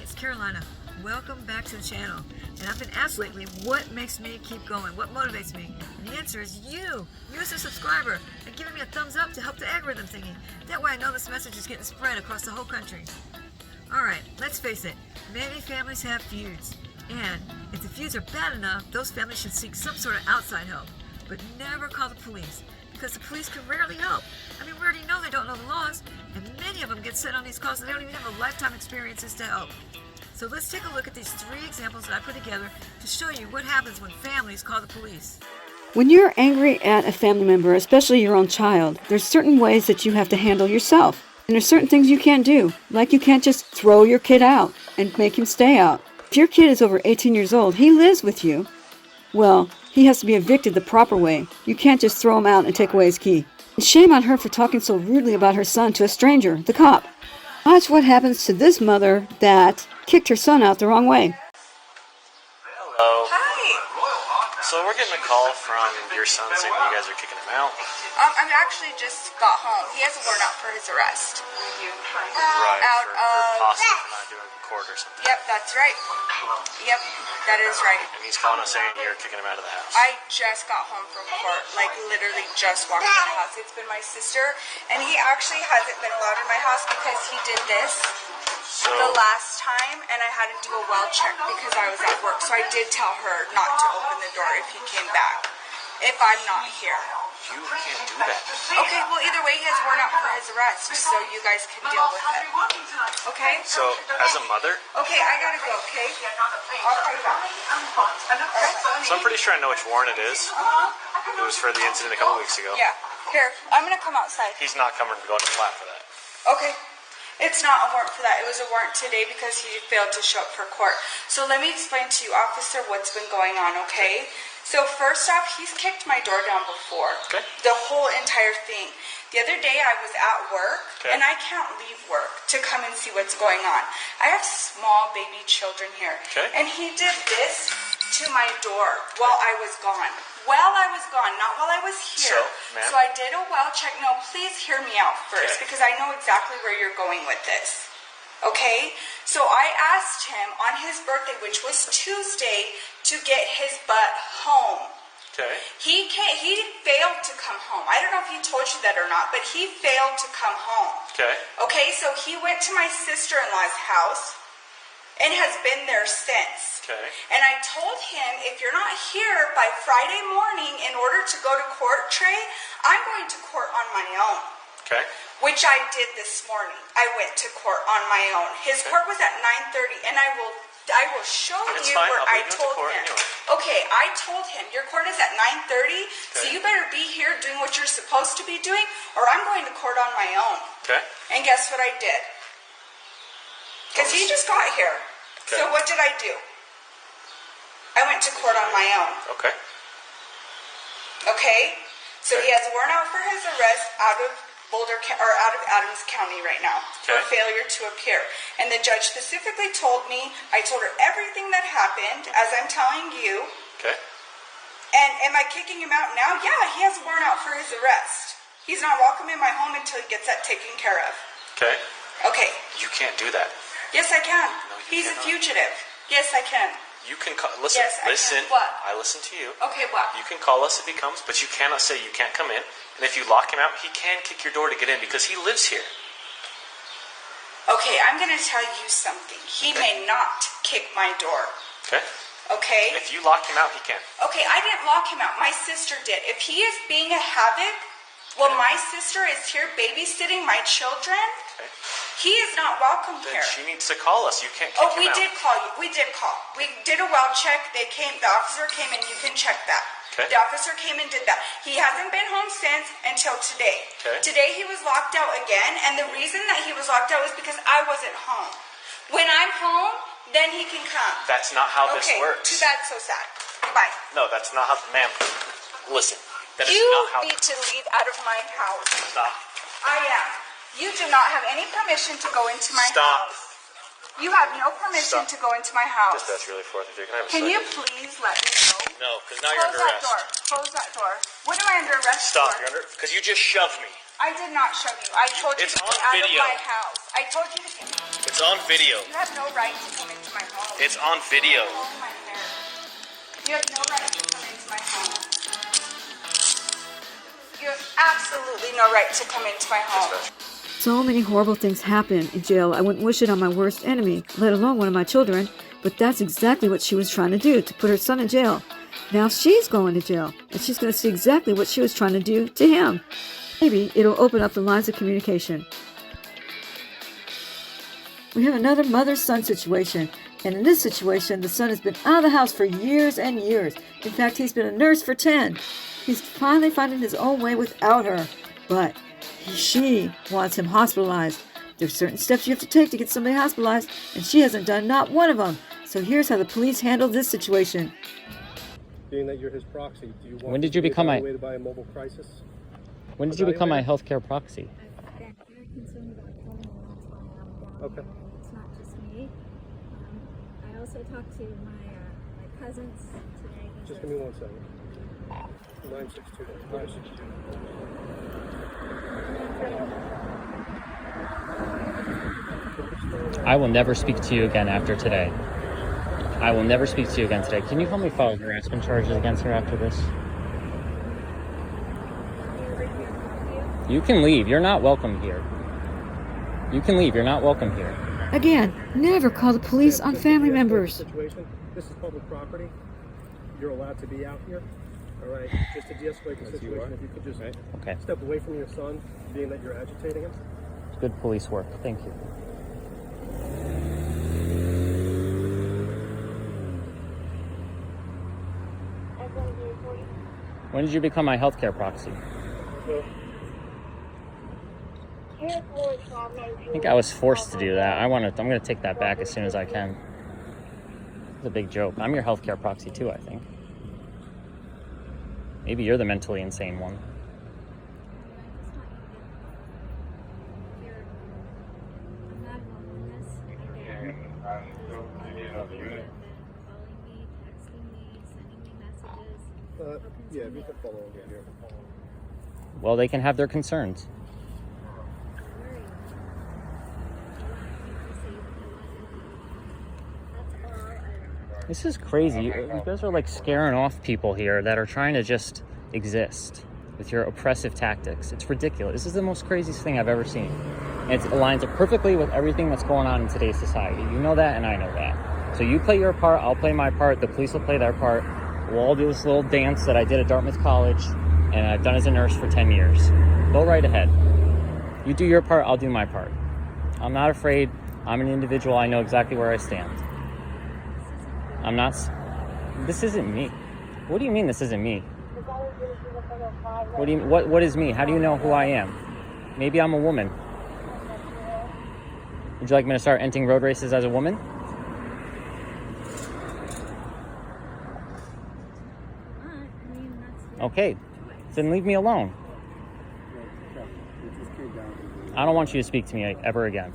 it's Carolina. Welcome back to the channel. And I've been asked lately, what makes me keep going? What motivates me? And the answer is you. You as a subscriber and giving me a thumbs up to help the algorithm thingy. That way I know this message is getting spread across the whole country. Alright, let's face it. Many families have feuds. And if the feuds are bad enough, those families should seek some sort of outside help. But never call the police. Because the police can rarely help. I mean, we already know they don't know the laws. And many of them get sent on these calls and they don't even have a lifetime experiences to help. So let's take a look at these 3 examples that I put together to show you what happens when families call the police. When you're angry at a family member, especially your own child, there's certain ways that you have to handle yourself. And there's certain things you can't do. Like you can't just throw your kid out and make him stay out. If your kid is over 18 years old, he lives with you. Well, he has to be evicted the proper way. You can't just throw him out and take away his key. And shame on her for talking so rudely about her son to a stranger, the cop. Watch what happens to this mother that kicked her son out the wrong way. Hello. Hi. So we're getting a call from your son saying you guys are kicking him out. I actually just got home. He has a warrant out for his arrest. Right, Out for of... possibly for not doing court or something. Yep, that's right. Yep, that is right. And he's calling us saying you're kicking him out of the house. I just got home from court, like literally just walked in the house. It's been my sister, and he actually hasn't been allowed in my house because he did this the last time, and I had to do a well check because I was at work. So I did tell her not to open the door if he came back, if I'm not here. You can't do that. Okay, well either way, he has warrant out for his arrest, so you guys can deal with it. Okay? So, as a mother, Okay, I gotta go, okay? I'll call you back. so I'm pretty sure I know which warrant it is. It was for the incident a couple weeks ago. Yeah. Here, I'm gonna come outside. He's not coming to go to flat for that. Okay. It's not a warrant for that. It was a warrant today because he failed to show up for court. So let me explain to you, officer, what's been going on, okay? So first off, he's kicked my door down before. Okay. The whole entire thing. The other day I was at work, Okay. and I can't leave work to come and see what's going on. I have small baby children here. Okay. And he did this to my door while I was gone. While I was gone, not while I was here. So, ma'am? So I did a well check. No, please hear me out first, Okay. because I know exactly where you're going with this. Okay? So I asked him on his birthday, which was Tuesday, to get his butt home. Okay. He failed to come home. I don't know if he told you that or not, but he failed to come home. Okay. Okay, so he went to my sister-in-law's house and has been there since. Okay. And I told him, if you're not here by Friday morning in order to go to court, Trey, I'm going to court on my own. Okay. Which I did this morning. I went to court on my own. His court was at 9:30, and I will show It's you fine. where I'll I bring you into told court him. anyway. Okay, I told him your court is at 9:30, so Okay. you better be here doing what you're supposed to be doing, or I'm going to court on my own. Okay. And guess what I did? Because he just got here. Okay. So what did I do? I went to court on my own. Okay. Okay? So he has a warrant out for his arrest out of out of Adams County right now for Okay. failure to appear. And the judge specifically told me, I told her everything that happened, as I'm telling you. Okay. And am I kicking him out now? Yeah, he has a warrant out for his arrest. He's not welcome in my home until he gets that taken care of. Okay. Okay. You can't do that. Yes, I can. No, you He's cannot. a fugitive. Yes, I can. You can call. Listen. Yes, I can. Listen. What? I listen to you. Okay, what? You can call us if he comes, but you cannot say you can't come in. And if you lock him out, he can kick your door to get in because he lives here. Okay, I'm going to tell you something. He may not kick my door. Okay. Okay? If you lock him out, he can. Okay, I didn't lock him out. My sister did. If he is being a havoc, well, my sister is here babysitting my children. Okay. He is not welcome Then here. she needs to call us. You can't kick Oh, him we out. did call you. We did call. We did a well check. They came. The officer came and you can check that. Okay. The officer came and did that. He hasn't been home since until today. Okay. Today he was locked out again, and the reason that he was locked out was because I wasn't home. When I'm home, then he can come. That's not how this Okay, works. too bad, so sad. Goodbye. No, that's not how. Ma'am, listen. That is You not how. need to leave out of my house. Stop. I am. You do not have any permission to go into my Stop. house. You have no permission to go into my house. Dispatch, really 4th. Can you please let me know? No, because now you're under arrest. Close that door. What am I under arrest for? Stop. You're under... Because you just shoved me. I did not shove you. I told you to get out of my house. I told you to get... It's on video. You have no right to come into my home. It's on video. Hold my hair. You have no right to come into my home. You have absolutely no right to come into my home. So many horrible things happen in jail. I wouldn't wish it on my worst enemy, let alone one of my children. But that's exactly what she was trying to do, to put her son in jail. Now she's going to jail, and she's going to see exactly what she was trying to do to him. Maybe it'll open up the lines of communication. We have another mother-son situation. And in this situation, the son has been out of the house for years and years. In fact, he's been a nurse for 10. He's finally finding his own way without her. But she wants him hospitalized. There's certain steps you have to take to get somebody hospitalized, and she hasn't done not one of them. So here's how the police handled this situation. Being that you're his proxy, do you want when did you to be become evaluated by a mobile crisis? When did you become my healthcare proxy? I've been very concerned about Kevin, and that's why I'm down Okay. here. And it's not just me. I also talked to my cousins today. Just give me 1 second. 962. 962. I will never speak to you again after today. I will never speak to you again today. Can you help me file harassment charges against her after this? You can leave. You're not welcome here. You can leave. You're not welcome here. Again, never call the police on family members. Situation. This is public property. You're allowed to be out here. All right. Just to de-escalate the situation, if you could just step away from your son, being that you're agitating him. Good police work. Thank you. When did you become my healthcare proxy? I think I was forced to do that. I'm gonna take that back as soon as I can. It's a big joke. I'm your healthcare proxy too, I think. Maybe you're the mentally insane one. Yeah, we can follow over here. Well, they can have their concerns. This is crazy. You guys are like scaring off people here that are trying to just exist with your oppressive tactics. It's ridiculous. This is the most craziest thing I've ever seen. And it aligns perfectly with everything that's going on in today's society. You know that, and I know that. So you play your part, I'll play my part, the police will play their part. We'll all do this little dance that I did at Dartmouth College, and I've done as a nurse for 10 years. Go right ahead. You do your part, I'll do my part. I'm not afraid. I'm an individual. I know exactly where I stand. I'm not... This isn't me. What do you mean this isn't me? What is me? How do you know who I am? Maybe I'm a woman. Would you like me to start entering road races as a woman? Okay, then leave me alone. I don't want you to speak to me ever again.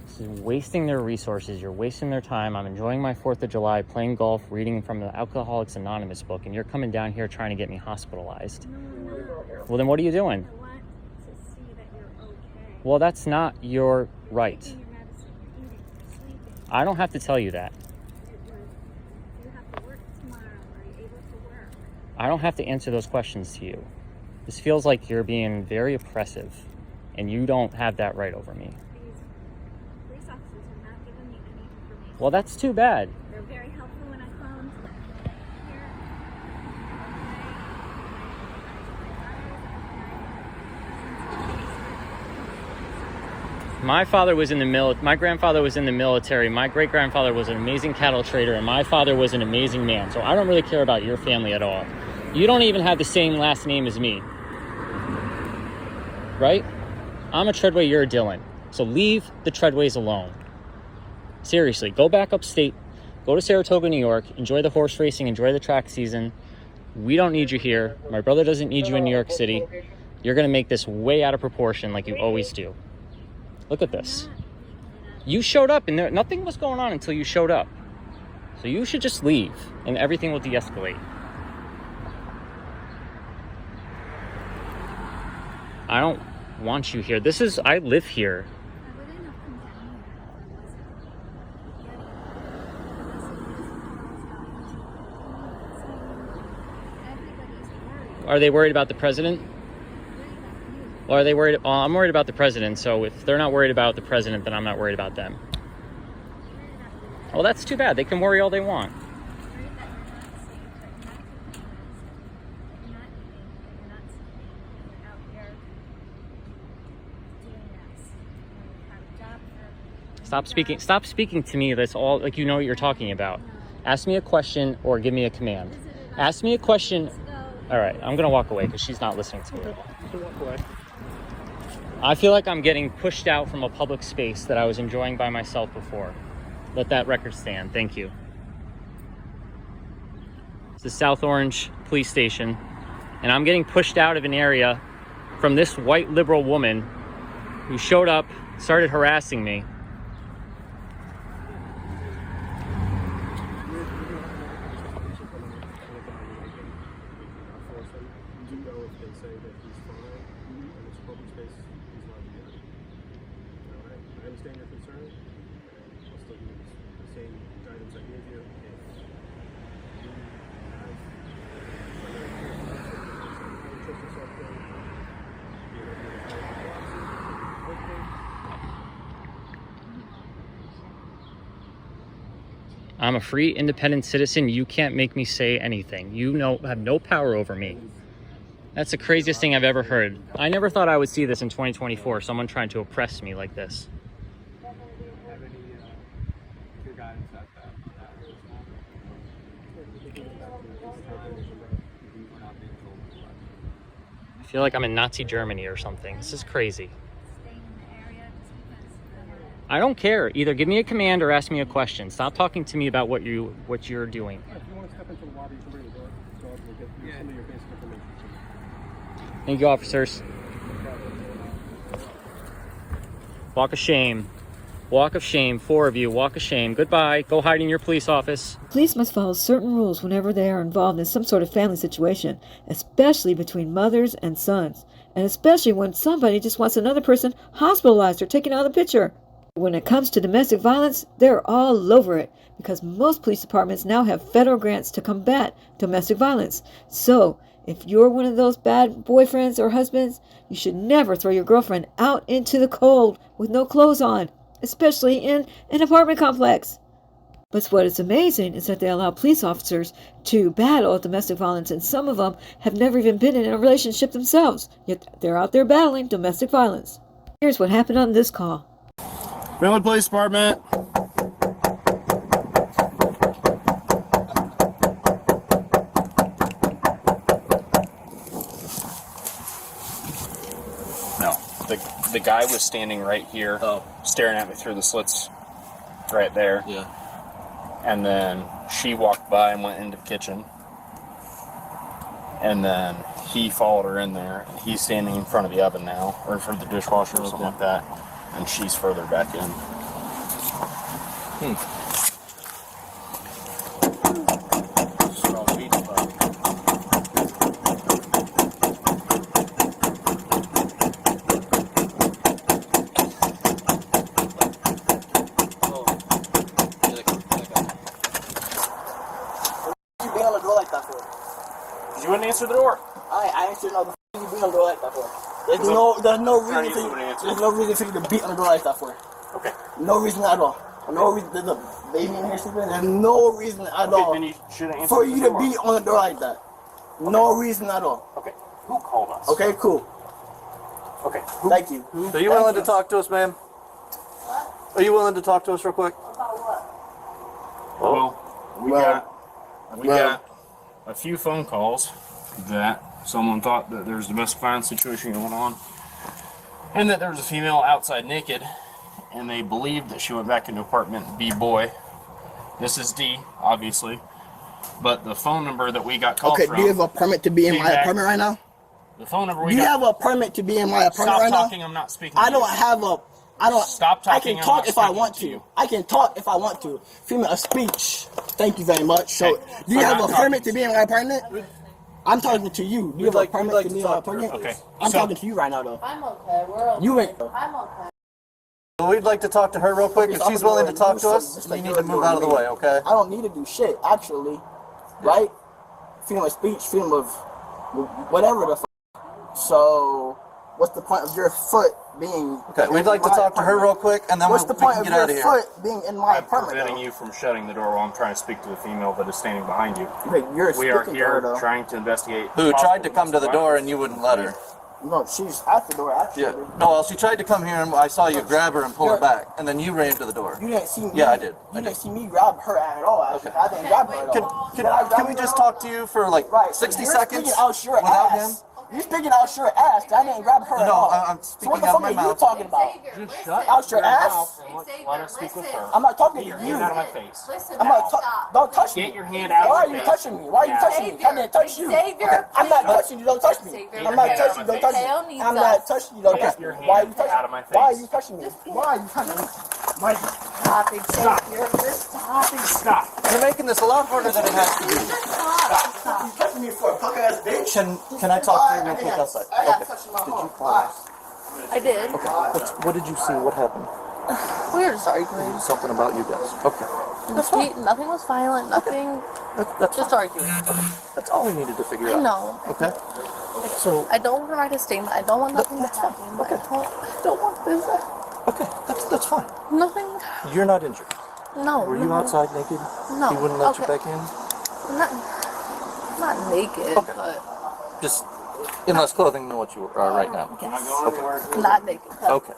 This is wasting their resources. You're wasting their time. I'm enjoying my 4th of July, playing golf, reading from the Alcoholics Anonymous book, and you're coming down here trying to get me hospitalized. Well, then what are you doing? I want to see that you're okay. Well, that's not your right. Taking your medicine, you're eating, you're sleeping. I don't have to tell you that. You have to work tomorrow. Are you able to work? I don't have to answer those questions to you. This feels like you're being very oppressive, and you don't have that right over me. These police officers are not giving me any information. Well, that's too bad. They're very helpful when I phoned here. My father was in the my grandfather was in the military. My great-grandfather was an amazing cattle trader, and my father was an amazing man. So I don't really care about your family at all. You don't even have the same last name as me. Right? I'm a Treadway, you're a Dillon. So leave the Treadways alone. Seriously, go back upstate. Go to Saratoga, New York. Enjoy the horse racing. Enjoy the track season. We don't need you here. My brother doesn't need you in New York City. You're going to make this way out of proportion like you always do. Look at this. You showed up and nothing was going on until you showed up. So you should just leave and everything will de-escalate. I don't want you here. I live here. Are they worried about the president? Or are they worried? Well, I'm worried about the president, so if they're not worried about the president, then I'm not worried about them. Well, that's too bad. They can worry all they want. Stop speaking to me. That's all, like, you know what you're talking about. Ask me a question or give me a command. Ask me a question. All right, I'm gonna walk away because she's not listening to me. You can walk away. I feel like I'm getting pushed out from a public space that I was enjoying by myself before. Let that record stand. Thank you. It's the South Orange Police Station, and I'm getting pushed out of an area from this white liberal woman who showed up, started harassing me. I'm a free, independent citizen. You can't make me say anything. You have no power over me. That's the craziest thing I've ever heard. I never thought I would see this in 2024, someone trying to oppress me like this. I feel like I'm in Nazi Germany or something. This is crazy. I don't care. Either give me a command or ask me a question. Stop talking to me about what you're doing. If you want to step into the lobby, you can bring the door. So we'll get some of your basic information. Thank you, officers. Walk of shame. Walk of shame. 4 of you. Walk of shame. Goodbye. Go hide in your police office. Police must follow certain rules whenever they are involved in some sort of family situation, especially between mothers and sons, and especially when somebody just wants another person hospitalized or taken out of the picture. When it comes to domestic violence, they're all over it because most police departments now have federal grants to combat domestic violence. So, if you're one of those bad boyfriends or husbands, you should never throw your girlfriend out into the cold with no clothes on, especially in an apartment complex. But what is amazing is that they allow police officers to battle domestic violence, and some of them have never even been in a relationship themselves, yet they're out there battling domestic violence. Here's what happened on this call. Greenwood Police Department. No, the guy was standing right here, staring at me through the slits right there. Yeah. And then she walked by and went into the kitchen. And then he followed her in there. He's standing in front of the oven now, or in front of the dishwasher or something like that. And she's further back in. You being on the door like that for? You wouldn't answer the door. I answered no. You being on the door like that for? There's no reason for you to beat on the door like that for. Okay. No reason at all. No reason. There's a baby in here sleeping. There's no reason at all Then you should answer for the you door. to beat on the door like that. No reason at all. Okay. Who called us? Okay, cool. Okay. Thank you. Are you willing to talk to us, ma'am? Are you willing to talk to us real quick? Well, we got a few phone calls that someone thought that there was a domestic violence situation going on, and that there was a female outside naked, and they believed that she went back into apartment B boy. This is D, obviously, but the phone number that we got called Okay, from. do you have a permit to be in my apartment right now? The phone number we Do you got. have a permit to be in my apartment Stop right talking. now? I'm not speaking. I don't have a. I don't. Stop talking. I can talk I'm if not I want speaking to. you. I can talk if I want to. Freedom of speech. Thank you very much. So, Okay. do you I'm have not a permit talking to be in my apartment? I'm talking to you. Do you have a permit to be in my apartment? Okay. I'm So- talking to you right now, though. I'm okay. We're okay. You ain't. I'm okay. So we'd like to talk to her real quick. If she's willing to talk to us, you need to move out of the way, okay? I don't need to do shit, actually. Right? Freedom of speech, freedom of whatever the f. So, what's the point of your foot being? Okay, we'd like to talk to her real quick, and then What's the we point can of get out of your here. foot being in my I'm apartment? preventing though? you from shutting the door while I'm trying to speak to the female that is standing behind you. Wait, you're We are speaking to her, here though. trying to investigate. Who tried to possible come to the door violence. and you wouldn't let her. No, she's at the door, actually. Yeah. No, well, she tried to come here and I saw you grab her and pull her back, and then you ran to the door. You didn't see me. Yeah, I did. You didn't see me grab her at all, actually. Okay. I didn't grab her at all. Can we just talk to you for like 60 seconds You're out your without ass. him? You're speaking out your ass. I didn't grab her at No, all. I'm So speaking what the out fuck my are you mouth. talking about? Just shut Out your ass? mouth and let us speak with her. I'm not talking to Get your you. hand out of my face. Listen, I'm not. stop. Don't touch me. Get your hand out Why of are my you face. touching me? Why are you touching me? I didn't touch you. Xavier, I'm not please. touching you. Don't touch me. Xavier, I'm not okay. touching you. Don't touch me. Tail needs I'm not us. touching you. Don't Get touch me. your Why are you hand touching out of my me? Why are face. you touching me? Why are you touching me? Why? Stop, Xavier. Just stop. Stop. You're making this a lot harder than it has to be. Stop. You touching me for a punk ass bitch? Can I talk to you real quick outside? I got Okay. touching my Did you phone. I did. What did you see? What happened? We were just arguing. Something about you guys. Okay. Nothing was violent. Nothing. That's Just arguing. That's all we needed to figure I out. know. Okay. So I don't want to write a statement. I don't want nothing to happen. But I don't want this. okay, that's fine. Nothing. You're not injured. No. Were you outside naked? No. He wouldn't let you Okay. back in? Not naked, Okay. but Just in less clothing than what you are right now. not naked. Okay.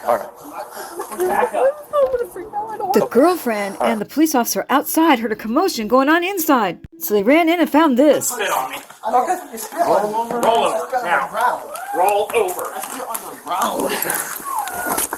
All right. I'm gonna freak out. I don't want The girlfriend and the police officer outside heard a commotion going on inside. So they ran in and found this. Spit on me. Roll over. Roll over. Now. Roll over.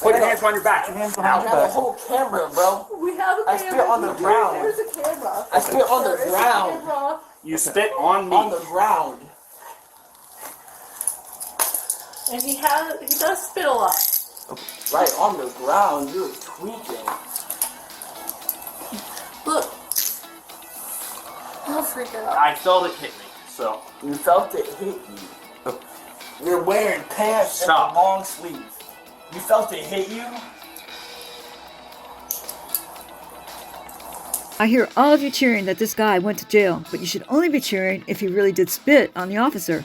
Put your hands on your back. I got a whole camera, bro. We have a I spit on the ground. There's a camera. I spit on the ground. Camera. You spit on me. On the ground. And he does spit a lot. Right on the ground. You're tweaking. Look. Don't freak out. I felt it hit me. So You felt it hit you. You're wearing pants Stop. and a long sleeve. You felt it hit you? I hear all of you cheering that this guy went to jail, but you should only be cheering if he really did spit on the officer.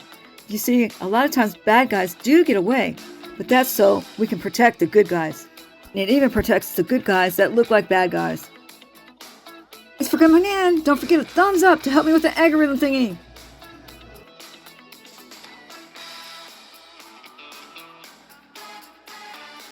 You see, a lot of times bad guys do get away, but that's so we can protect the good guys. And it even protects the good guys that look like bad guys. Thanks for coming in. Don't forget a thumbs up to help me with the algorithm thingy.